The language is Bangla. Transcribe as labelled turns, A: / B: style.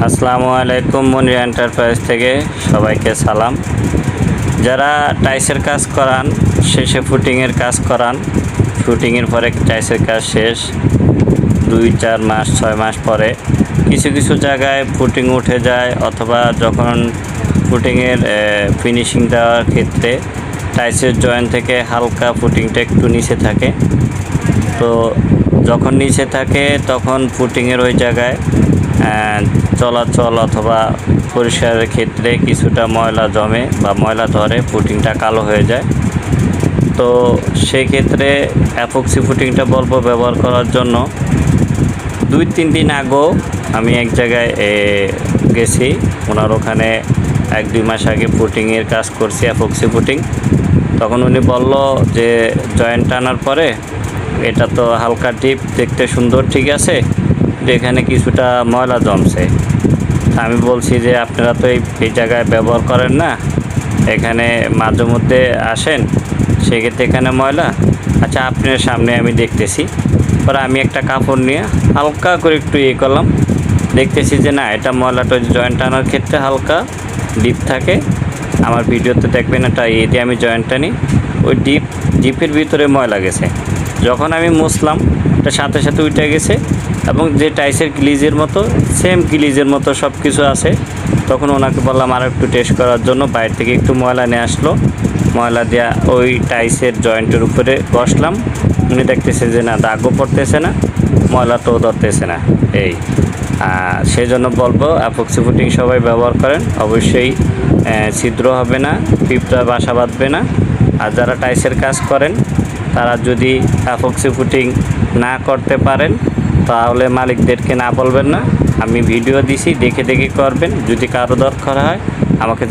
A: আসসালামু আলাইকুম। মনির এন্টারপ্রাইজ থেকে সবাইকে সালাম। যারা টাইসের কাজ করান, শেষে ফুটিংয়ের কাজ করান, ফুটিংয়ের পরে টাইসের কাজ শেষ 2-4 মাস 6 মাস পরে কিছু কিছু জায়গায় ফুটিং উঠে যায়, অথবা যখন ফুটিংয়ের ফিনিশিং দেওয়ার ক্ষেত্রে টাইসের জয়েন্ট থেকে হালকা ফুটিংটা একটু নিচে থাকে। তো যখন নিচে থাকে তখন ফুটিংয়ের ওই জায়গায় চলাচল অথবা পরিষ্কারের ক্ষেত্রে কিছুটা ময়লা জমে বা ময়লা ধরে, ফুটিংটা কালো হয়ে যায়। তো সেই ক্ষেত্রে অ্যাপক্সি ফুটিংটা বলবো ব্যবহার করার জন্য। 2-3 দিন আগেও আমি এক জায়গায় গেছি, ওনার ওখানে 1-2 মাস আগে ফুটিংয়ের কাজ করছি, অ্যাপক্সি ফুটিং। তখন উনি বলল যে জয়েন্ট টানার পরে এটা তো হালকা ডিপ, দেখতে সুন্দর, ঠিক আছে, এখানে কিছুটা ময়লা জমছে। আমি বলছি যে আপনারা তো এই জায়গায় ব্যবহার করেন না, এখানে মাঝে মধ্যে আসেন, সেক্ষেত্রে এখানে ময়লা। আচ্ছা, আপনার সামনে আমি দেখতেছি। পরে আমি একটা কাপড় নিয়ে হালকা করে একটু করলাম, দেখতেছি যে না, এটা ময়লাটা জয়েন্ট টানার ক্ষেত্রে হালকা ডিপ থাকে। আমার ভিডিওতে দেখবেন, এটা দিয়ে আমি জয়েন্টটা নিই, ওই ডিপের ভিতরে ময়লা গেছে। যখন আমি মুছলাম, এটা সাথে সাথে উঠে গেছে, এবং যে টাইসের গ্লিজের মতো সেম গ্লিজের মতো সব কিছু আছে। তখন ওনাকে বললাম আর একটু টেস্ট করার জন্য, বাইরে থেকে একটু ময়লা নিয়ে আসলো। ময়লা দেওয়া ওই টাইসের জয়েন্টের উপরে বসলাম, উনি দেখতেছে যে না, দাগও পড়তেছে না, ময়লাটাও ধরতেছে না। সেই জন্য বলবো অ্যাপক্সি ফুটিং সবাই ব্যবহার করেন, অবশ্যই ছিদ্র হবে না, পিঁপড়া বাসা বাঁধবে না। আর যারা টাইসের কাজ করেন তারা যদি অ্যাপক্সি ফুটিং না করতে পারেন তাহলে মালিকদেরকে না বলবেন না। আমি ভিডিও দিছি, দেখে দেখে করবেন। যদি কারো দরকার হয় আমাকে